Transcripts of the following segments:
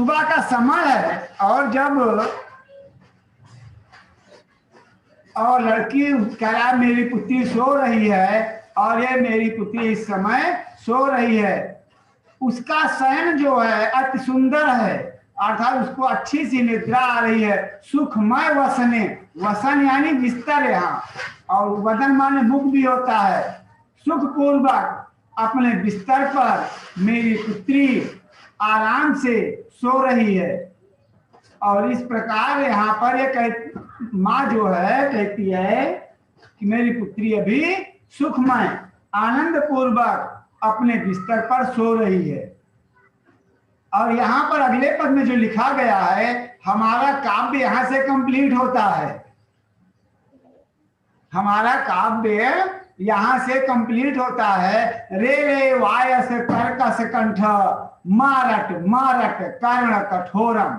सुबह का समय है और जब और लड़की कह रहा मेरी पुत्री सो रही है और ये मेरी पुत्री इस समय सो रही है, उसका शयन जो है अति सुंदर है, अर्थात उसको अच्छी सी निद्रा आ रही है। सुखमय वसने, वसन यानी बिस्तर यहाँ, और वदन माने मुख भी होता है। सुख पूर्वक अपने बिस्तर पर मेरी पुत्री आराम से सो रही है। और इस प्रकार यहाँ पर ये माँ जो है कहती है कि मेरी पुत्री अभी सुखमय आनंद पूर्वक अपने बिस्तर पर सो रही है। और यहाँ पर अगले पद में जो लिखा गया है, हमारा काव्य यहाँ से कंप्लीट होता है। हमारा काव्य यहाँ से कंप्लीट होता है। रे रे वायस कर्कश कंठ मारट मारट कर्ण कठोरम।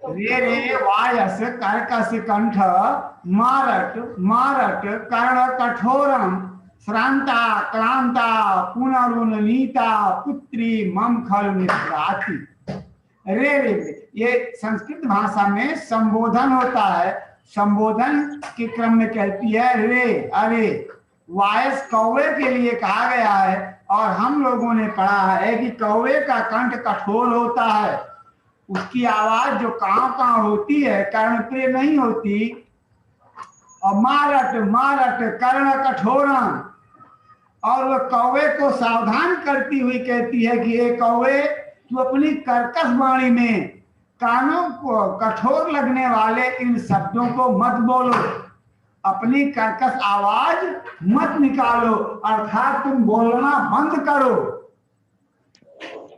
रे रे वायस कर्कश कंठ मारट मारट कर्ण कठोरम श्रांता क्लांता पुनरुन्नीता पुत्री मम खलु निद्राति। रे रे, ये संस्कृत भाषा में संबोधन होता है। संबोधन के क्रम में कहती है रे, अरे। वायस कौवे के लिए कहा गया है और हम लोगों ने पढ़ा है कि कौवे का कंठ कठोर होता है, उसकी आवाज जो कांव कांव होती है कर्णप्रिय नहीं होती। और मारट मारट कर्ण कठोरम, और वह कौवे को सावधान करती हुई कहती है कि ये कौवे तू अपनी कर्कश वाणी में कानों को कठोर लगने वाले इन शब्दों को मत बोलो, अपनी कर्कश आवाज मत निकालो, अर्थात तुम बोलना बंद करो,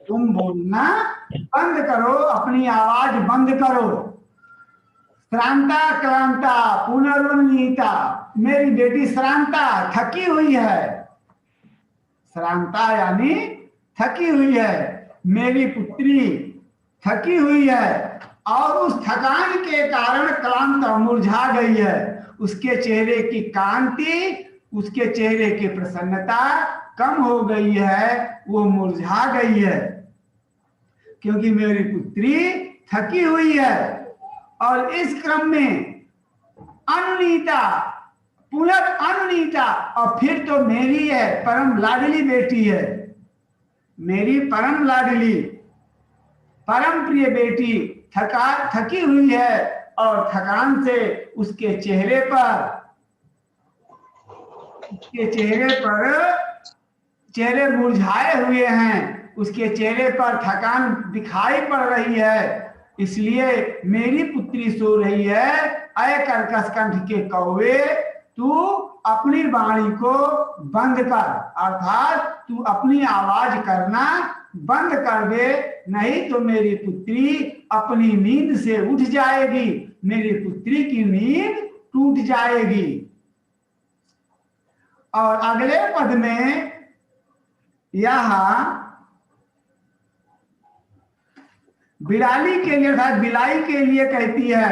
तुम बोलना बंद करो, अपनी आवाज बंद करो। श्रांता क्लांता पुनरुन्नीता, मेरी बेटी श्रांता थकी हुई है। श्रांता यानी थकी हुई है, मेरी पुत्री थकी हुई है और उस थकान के कारण क्लांत मुरझा गई है। उसके चेहरे की कांति, उसके चेहरे की प्रसन्नता कम हो गई है, वो मुरझा गई है, क्योंकि मेरी पुत्री थकी हुई है। और इस क्रम में अनुनीता, पुनः अनुनीता, और फिर तो मेरी है परम लाडली बेटी है, मेरी परम लाडली परम प्रिय बेटी थकी हुई है और थकान से उसके चेहरे पर चेहरे मुरझाए हुए हैं, उसके चेहरे पर थकान दिखाई पड़ रही है। इसलिए मेरी पुत्री सो रही है। अय कर्कश कंठ के कौवे, तू अपनी वाणी को बंद कर, अर्थात तू अपनी आवाज करना बंद कर दे, नहीं तो मेरी पुत्री अपनी नींद से उठ जाएगी, मेरी पुत्री की नींद टूट जाएगी। और अगले पद में यहां बिलाली के लिए अर्थात बिलाई के लिए कहती है,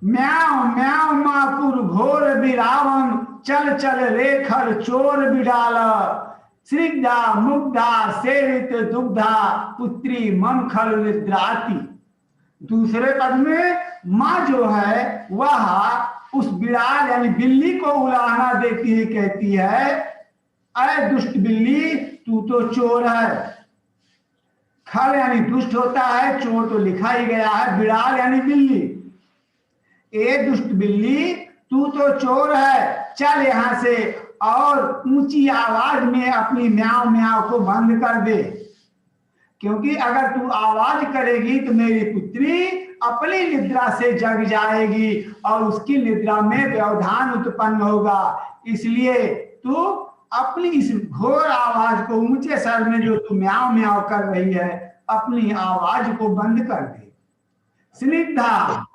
म्याओ म्याओ माकुर घोर बिरावम चल चल रेखर चोर बिडाल श्रीग्धा मुग्धा सेवित दुग्धा पुत्री मम खलु निद्राति। दूसरे पद में माँ जो है वह उस बिड़ाल यानी बिल्ली को उलाहना देती है, कहती है अरे दुष्ट बिल्ली, तू तो चोर है। खल यानी दुष्ट होता है, चोर तो लिखा ही गया है, बिड़ाल यानी बिल्ली। ए दुष्ट बिल्ली, तू तो चोर है, चल यहां से और ऊंची आवाज में अपनी म्याओ म्याओ को बंद कर दे, क्योंकि अगर तू आवाज करेगी तो मेरी पुत्री अपनी निद्रा से जग जाएगी और उसकी निद्रा में व्यवधान उत्पन्न होगा। इसलिए तू अपनी इस घोर आवाज को, ऊंचे स्वर में जो तू म्याओ म्याओ कर रही है, अपनी आवाज को बंद कर दे। स्निग्धा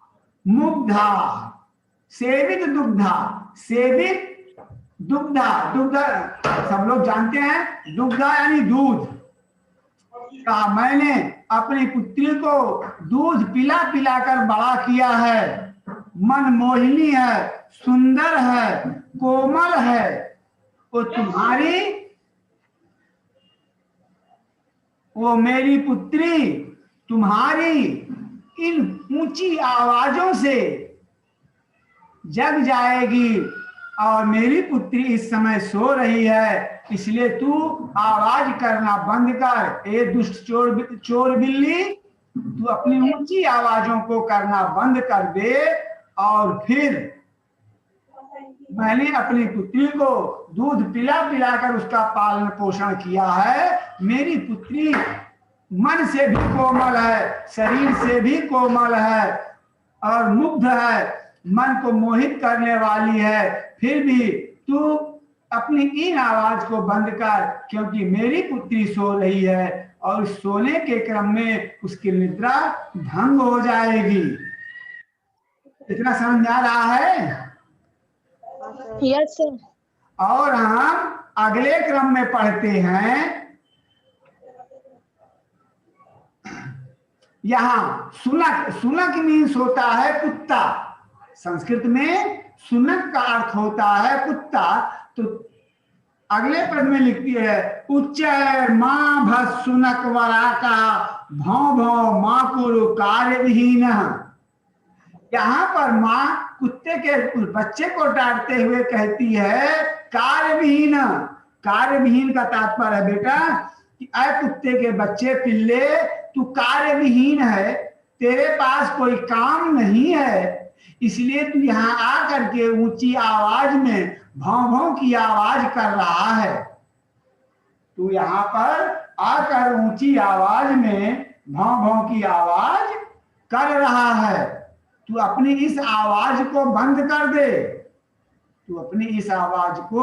मुग्धा सेवित दुग्धा, सेवित दुग्धा, दुग्धा सब लोग जानते हैं, दुग्धा यानी दूध। कहा मैंने अपनी पुत्री को दूध पिला पिला कर बड़ा किया है, मन मोहिनी है, सुंदर है, कोमल है, वो तुम्हारी वो मेरी पुत्री तुम्हारी इन ऊंची आवाजों से जग जाएगी, और मेरी पुत्री इस समय सो रही है, इसलिए तू आवाज करना बंद कर। ए दुष्ट चोर बिल्ली, तू अपनी ऊंची आवाजों को करना बंद कर दे। और फिर मैंने अपनी पुत्री को दूध पिला पिलाकर उसका पालन पोषण किया है। मेरी पुत्री मन से भी कोमल है, शरीर से भी कोमल है और मुग्ध है, मन को मोहित करने वाली है। फिर भी तू अपनी इन आवाज को बंद कर, क्योंकि मेरी पुत्री सो रही है और सोने के क्रम में उसकी निद्रा भंग हो जाएगी। इतना समझ आ रहा है? Yes sir. और हम अगले क्रम में पढ़ते हैं। यहां सुनक, सुनक मीन्स होता है कुत्ता। संस्कृत में सुनक का अर्थ होता है कुत्ता। तो अगले पद में लिखती है, उच्च मां भस सुनक वरा का भौ भौ माकुरु कार्य विहीन। यहां पर मां कुत्ते के बच्चे को डांटते हुए कहती है कार्य विहीन। कार्य विहीन का तात्पर्य है बेटा कि अय कुत्ते के बच्चे पिल्ले, तू कार्य विहीन है, तेरे पास कोई काम नहीं है, इसलिए तू यहाँ आकर के ऊंची आवाज में भौं भौं की आवाज कर रहा है। तू यहाँ पर आकर ऊंची आवाज में भौं भौं की आवाज कर रहा है। तू अपनी इस आवाज को बंद कर दे। तू अपनी इस आवाज को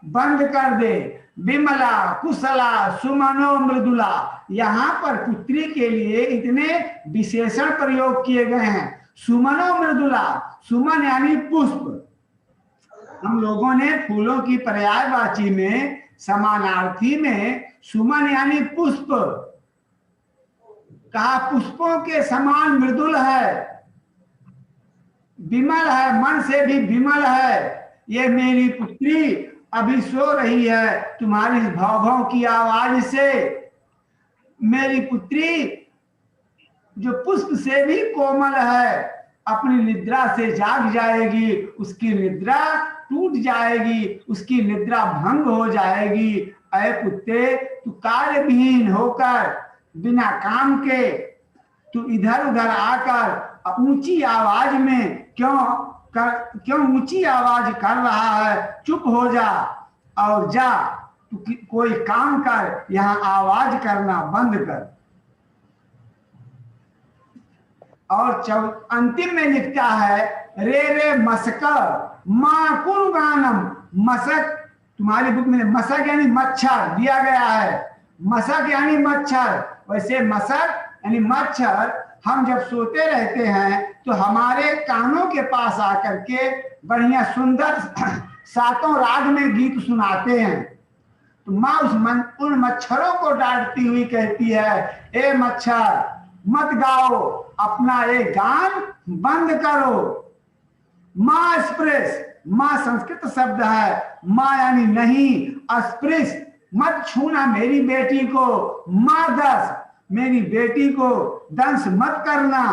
बंद कर दे। विमला कुशला सुमनो मृदुला, यहाँ पर पुत्री के लिए इतने विशेषण प्रयोग किए गए हैं। सुमनो मृदुला, सुमन यानी पुष्प। हम लोगों ने फूलों की पर्यायवाची में समानार्थी में सुमन यानी पुष्प कहा। पुष्पों के समान मृदुल है, विमल है, मन से भी विमल है। ये मेरी पुत्री अभी सो रही है तुम्हारी भौ भौ की आवाज से। मेरी पुत्री जो पुष्प से भी कोमल है, अपनी निद्रा से जाग जाएगी, उसकी निद्रा टूट जाएगी, उसकी निद्रा भंग हो जाएगी। अय कुत्ते, तू कार्य विहीन होकर बिना काम के तू इधर उधर आकर ऊंची आवाज में क्यों ऊंची आवाज कर रहा है? चुप हो जा और जा, तू कोई काम कर, यहां आवाज करना बंद कर। और अंतिम में लिखता है रे रे मसक मां कुल गानम। मसक तुम्हारी बुक में मसक यानी मच्छर दिया गया है, मसक यानी मच्छर। वैसे मसक यानी मच्छर हम जब सोते रहते हैं तो हमारे कानों के पास आकर के बढ़िया सुंदर सातों राग में गीत सुनाते हैं। तो माँ उन मच्छरों को डांटती हुई कहती है, ए मच्छर मत गाओ, अपना ये गान बंद करो। माँ स्पृश, माँ संस्कृत शब्द है, माँ यानी नहीं, अस्पृश मत छूना मेरी बेटी को। माँ दस, मेरी बेटी को दंश मत करना,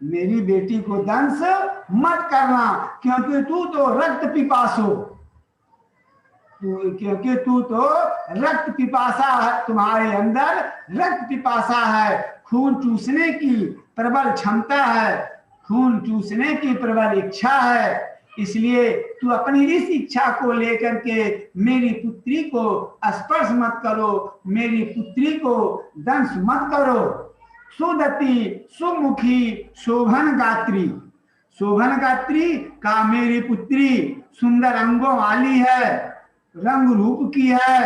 मेरी बेटी को दंश मत करना, क्योंकि तू तो रक्त पिपासो, क्योंकि तू तो रक्त पिपासा है, तुम्हारे अंदर रक्त पिपासा है, खून चूसने की प्रबल क्षमता है, खून चूसने की प्रबल इच्छा है। इसलिए तू अपनी इस इच्छा को लेकर के मेरी पुत्री को स्पर्श मत करो, मेरी पुत्री को दंश मत करो। सुदति सुमुखी शोभन गात्री, शोभन गात्री का मेरी पुत्री सुंदर अंगों वाली है, रंग रूप की है,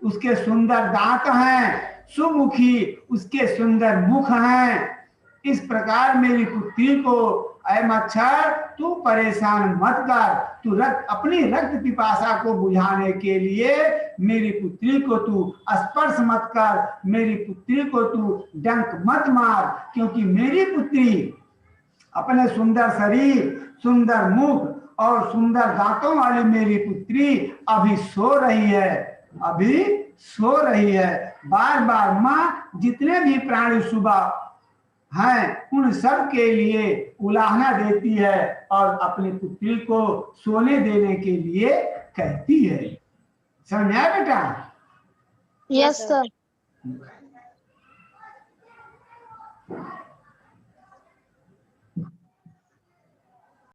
उसके सुंदर दांत हैं, सुमुखी उसके सुंदर मुख हैं। इस प्रकार मेरी पुत्री को ऐ मच्छर तू परेशान मत कर, तू अपनी रक्त पिपासा को बुझाने के लिए मेरी पुत्री को तू स्पर्श मत कर, मेरी पुत्री को तू डंक मत मार, क्योंकि मेरी पुत्री अपने सुंदर शरीर, सुंदर मुख और सुंदर दांतों वाली मेरी पुत्री अभी सो रही है, अभी सो रही है। बार बार माँ जितने भी प्राणी सुबह हैं उन सब के लिए उलाहना देती है और अपनी पुत्री को सोने देने के लिए कहती है। समझ आया बेटा? Yes, sir.